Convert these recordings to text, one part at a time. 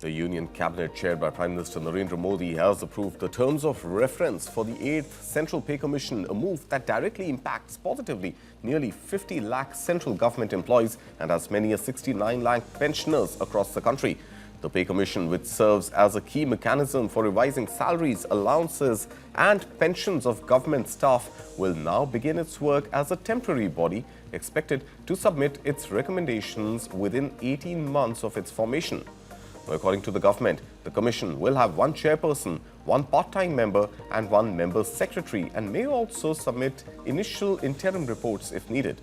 The Union Cabinet, chaired by Prime Minister Narendra Modi, has approved the terms of reference for the 8th Central Pay Commission, a move that directly impacts positively nearly 50 lakh central government employees and as many as 69 lakh pensioners across the country. The Pay Commission, which serves as a key mechanism for revising salaries, allowances and pensions of government staff, will now begin its work as a temporary body, expected to submit its recommendations within 18 months of its formation. According to the government, the commission will have one chairperson, one part-time member and one member secretary, and may also submit initial interim reports if needed.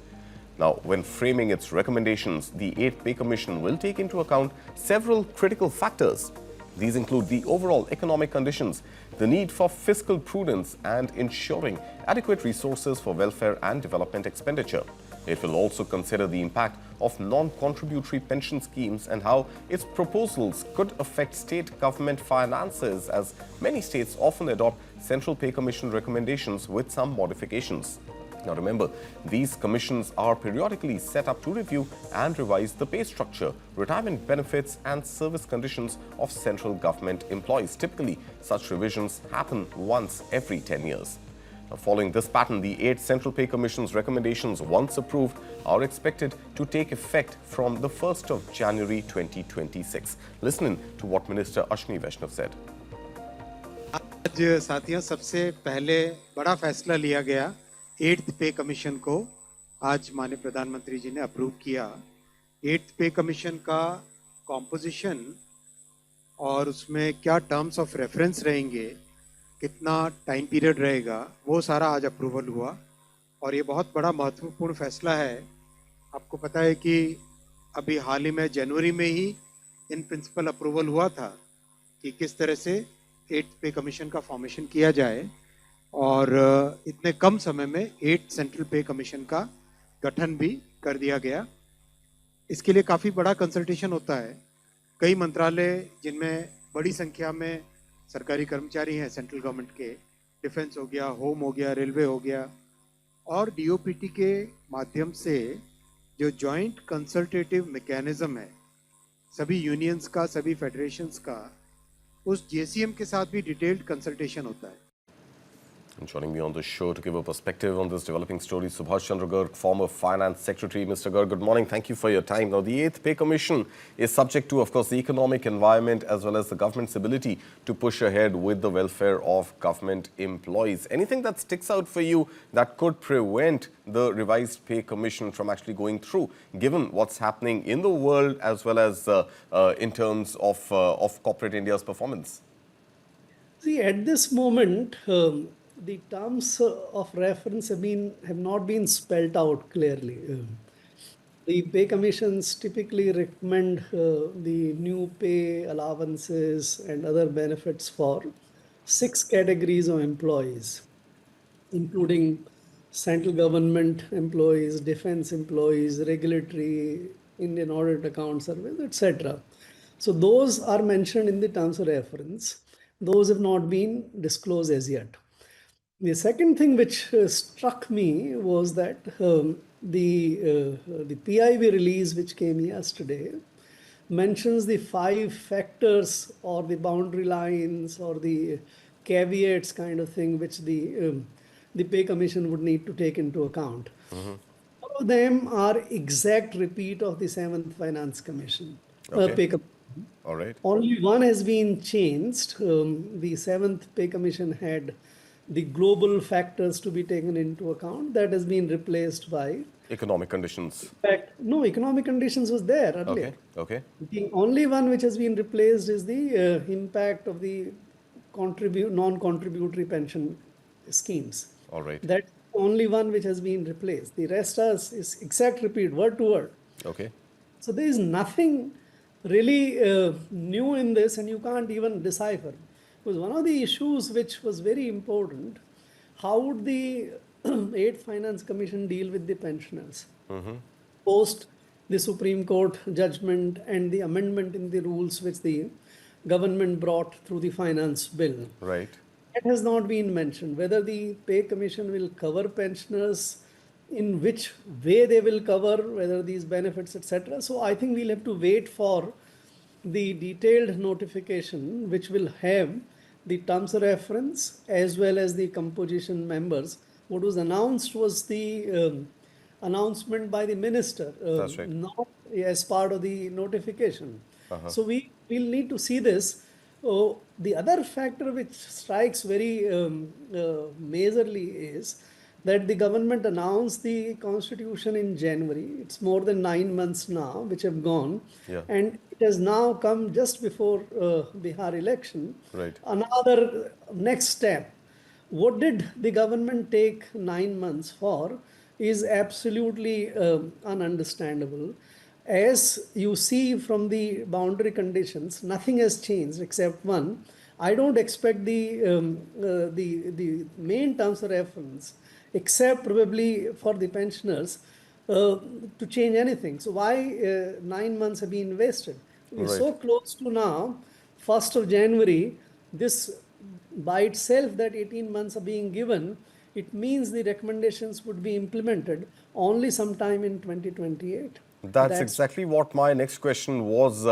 Now, when framing its recommendations, the 8th Pay Commission will take into account several critical factors. These include the overall economic conditions, the need for fiscal prudence and ensuring adequate resources for welfare and development expenditure. It will also consider the impact of non-contributory pension schemes and how its proposals could affect state government finances, as many states often adopt Central Pay Commission recommendations with some modifications. Now remember, these commissions are periodically set up to review and revise the pay structure, retirement benefits and service conditions of central government employees. Typically, such revisions happen once every 10 years. Now, following this pattern, the 8th Central Pay Commission's recommendations, once approved, are expected to take effect from the 1st of January 2026. Listen in to what Minister Ashwini Vaishnav said. आज साथियों, सबसे पहले बड़ा फैसला लिया गया 8th पे commission को आज माननीय प्रधानमंत्री जी ने अप्रूव किया। 8th पे कमीशन का कॉम्पोजिशन और उसमें क्या टर्म्स ऑफ रेफरेंस रहेंगे, कितना टाइम पीरियड रहेगा, वो सारा आज अप्रूवल हुआ और ये बहुत बड़ा महत्वपूर्ण फैसला है। आपको पता है कि अभी हाल ही में जनवरी में ही इन प्रिंसिपल अप्रूवल हुआ था कि किस तरह से 8th पे कमीशन का फॉर्मेशन किया जाए और इतने कम समय में 8th सेंट्रल पे कमीशन का गठन भी कर दिया गया। इसके लिए काफ़ी बड़ा कंसल्टेशन होता है। कई मंत्रालय जिनमें बड़ी संख्या में सरकारी कर्मचारी हैं सेंट्रल गवर्नमेंट के, डिफेंस हो गया, होम हो गया, रेलवे हो गया, और डीओपीटी के माध्यम से जो जॉइंट कंसल्टेटिव मैकेनिज्म है सभी यूनियंस का, सभी फेडरेशंस का, उस जेसीएम के साथ भी डिटेल्ड कंसल्टेशन होता है। And joining me on the show to give a perspective on this developing story, Subhash Chandra Garg, former Finance Secretary. Mr. Garg, good morning. Thank you for your time. Now, the 8th Pay Commission is subject to, of course, the economic environment as well as the government's ability to push ahead with the welfare of government employees. Anything that sticks out for you that could prevent the revised Pay Commission from actually going through, given what's happening in the world as well as in terms of corporate India's performance? See, at this moment, the terms of reference have not been spelled out clearly. The pay commissions typically recommend the new pay, allowances and other benefits for 6 categories of employees, including central government employees, defense employees, regulatory, Indian Audit Account Service, etc. So those are mentioned in the terms of reference. Those have not been disclosed as yet. The second thing which struck me was that the PIB release which came yesterday mentions the 5 factors or the boundary lines or the caveats kind of thing which the Pay Commission would need to take into account. All of them are exact repeat of the 7th Finance Commission. Okay. Pay Commission. All right. Only one has been changed. The 7th Pay Commission had the global factors to be taken into account. That has been replaced by economic conditions. In fact, no, economic conditions was there earlier. Okay. The only one which has been replaced is the impact of the non-contributory pension schemes. All right. That's the only one which has been replaced. The rest is exact repeat, word to word. Okay. So there is nothing really new in this, and you can't even decipher. Because one of the issues which was very important, how would the 8th Finance Commission deal with the pensioners? Post the Supreme Court judgment and the amendment in the rules which the government brought through the finance bill. Right. It has not been mentioned whether the Pay Commission will cover pensioners, in which way they will cover, whether these benefits, etc. So I think we'll have to wait for the detailed notification which will have the terms of reference as well as the composition members. What was announced was the announcement by the minister, That's right. not as part of the notification. Uh-huh. So we will need to see this. The other factor which strikes very majorly is that the government announced the constitution in January. It's more than 9 months now, which have gone. Yeah. And it has now come just before Bihar election. Right. Another next step. What did the government take 9 months for is absolutely ununderstandable. As you see from the boundary conditions, nothing has changed except one. I don't expect the main terms of reference, except probably for the pensioners, to change anything. So why 9 months have been wasted? We're Right. so close to now, 1st of January, this by itself that 18 months are being given, it means the recommendations would be implemented only sometime in 2028. That's exactly what my next question was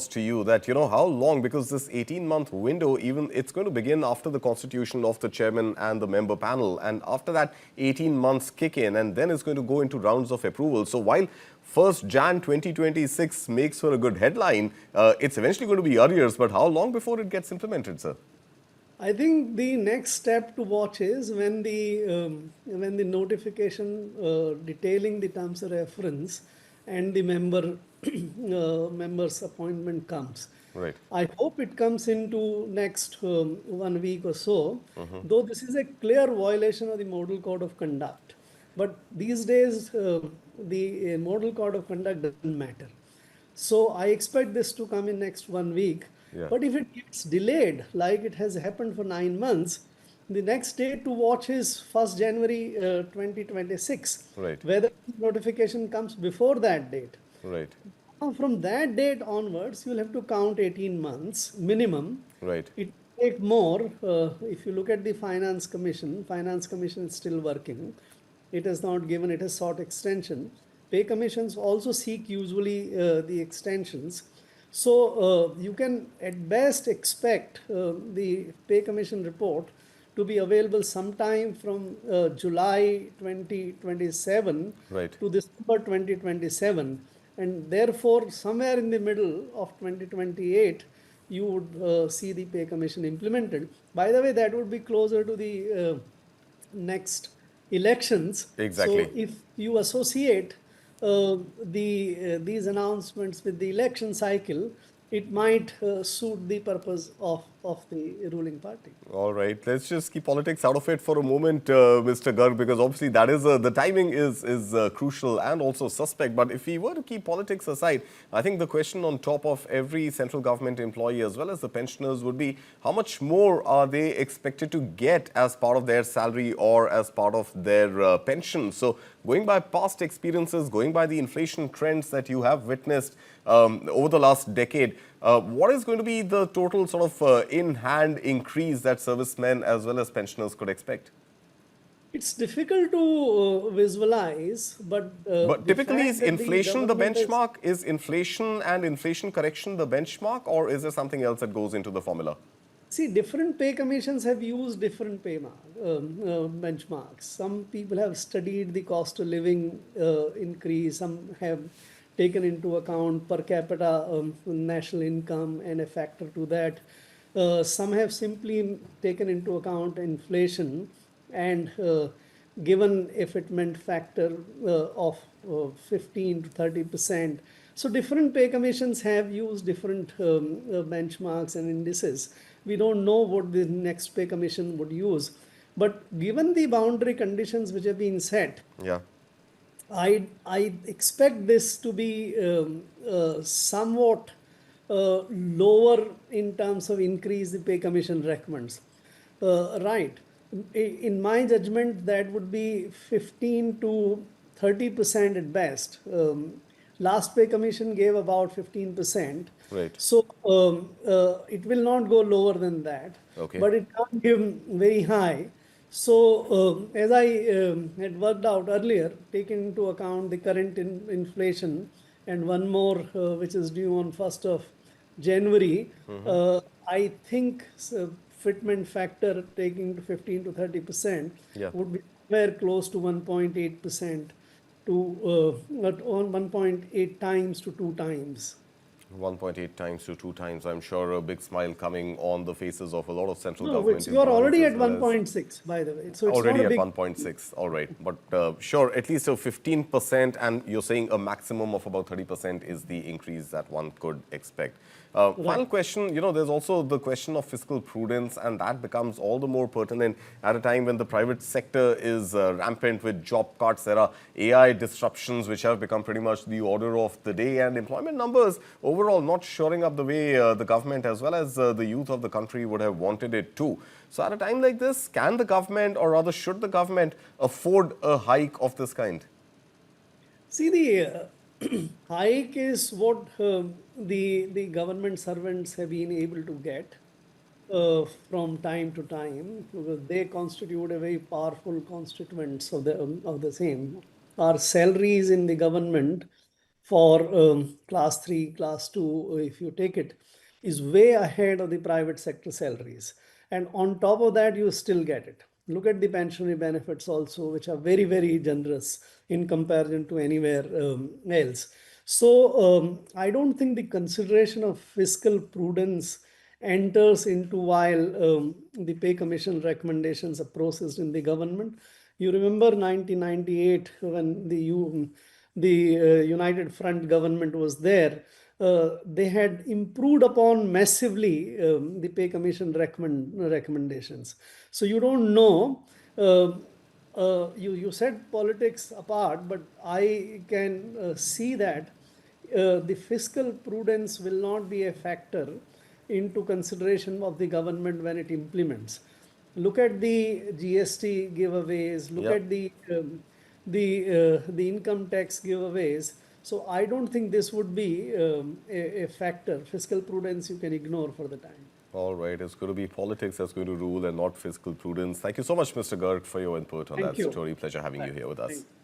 to you, that, how long, because this 18-month window, even it's going to begin after the constitution of the chairman and the member panel. And after that, 18 months kick in, and then it's going to go into rounds of approval. So while 1st Jan 2026 makes for a good headline, it's eventually going to be arrears. But how long before it gets implemented, sir? I think the next step to watch is when the notification detailing the terms of reference and the member's appointment comes. Right. I hope it comes into next 1 week or so, though this is a clear violation of the Model Code of Conduct. But these days, the Model Code of Conduct doesn't matter. So I expect this to come in next 1 week. Yeah. But if it gets delayed, like it has happened for 9 months, the next date to watch is 1st January 2026. Right. Whether notification comes before that date. Right. Now, from that date onwards, you'll have to count 18 months minimum. Right. It will take more. If you look at the Finance Commission is still working. It has not given, it has sought extension. Pay commissions also seek usually the extensions. So you can at best expect the pay commission report to be available sometime from July 2027 Right. to December 2027. And therefore, somewhere in the middle of 2028, you would see the pay commission implemented. By the way, that would be closer to the next elections. Exactly. So if you associate these announcements with the election cycle, it might suit the purpose of the ruling party. All right, let's just keep politics out of it for a moment, Mr. Garg, because obviously that is the timing is crucial and also suspect. But if we were to keep politics aside, I think the question on top of every central government employee as well as the pensioners would be, how much more are they expected to get as part of their salary or as part of their pension? So going by past experiences, going by the inflation trends that you have witnessed over the last decade, what is going to be the total sort of in-hand increase that servicemen as well as pensioners could expect? It's difficult to visualize, but typically is inflation the benchmark? Is inflation and inflation correction the benchmark, or is there something else that goes into the formula? See, different pay commissions have used different pay benchmarks. Some people have studied the cost of living increase. Some have taken into account per capita national income and a factor to that. Some have simply taken into account inflation and given a fitment factor of 15 to 30%. So different pay commissions have used different benchmarks and indices. We don't know what the next pay commission would use. But given the boundary conditions which have been set, yeah, I expect this to be somewhat lower in terms of increase the pay commission recommends. Right. In my judgment, that would be 15 to 30% at best. Last pay commission gave about 15%. Right. So it will not go lower than that. Okay. But it can't give very high. So as I had worked out earlier, taking into account the current inflation and one more which is due on 1st of January, I think fitment factor taking to 15 to 30% Yeah. would be somewhere close to 1.8% to on 1.8 times to 2 times. 1.8 times to 2 times. I'm sure a big smile coming on the faces of a lot of central No, government you are employees already as at well as 1.6, by the way. So it's not already a at big. 1.6. All right. But sure, at least a 15%, and you're saying a maximum of about 30% is the increase that one could expect. Final question, there's also the question of fiscal prudence, and that becomes all the more pertinent at a time when the private sector is rampant with job cuts. There are AI disruptions which have become pretty much the order of the day, and employment numbers overall not shoring up the way the government as well as the youth of the country would have wanted it to. So at a time like this, can the government, or rather should the government, afford a hike of this kind? See, the hike is what the government servants have been able to get from time to time, because they constitute a very powerful constituents of the same. Our salaries in the government for class 3, class 2, if you take it, is way ahead of the private sector salaries. And on top of that, you still get it. Look at the pensionary benefits also, which are very, very generous in comparison to anywhere else. So I don't think the consideration of fiscal prudence enters into while the pay commission recommendations are processed in the government. You remember 1998 when the United Front government was there. They had improved upon massively the pay commission recommendations. So you don't know. You said politics apart, but I can see that the fiscal prudence will not be a factor into consideration of the government when it implements. Look at the GST giveaways. Look Yep. at the income tax giveaways. So I don't think this would be a factor. Fiscal prudence you can ignore for the time. All right, it's going to be politics that's going to rule and not fiscal prudence. Thank you so much, Mr. Garg, for your input on Thank that you. story. Pleasure having you here with us. Thank you.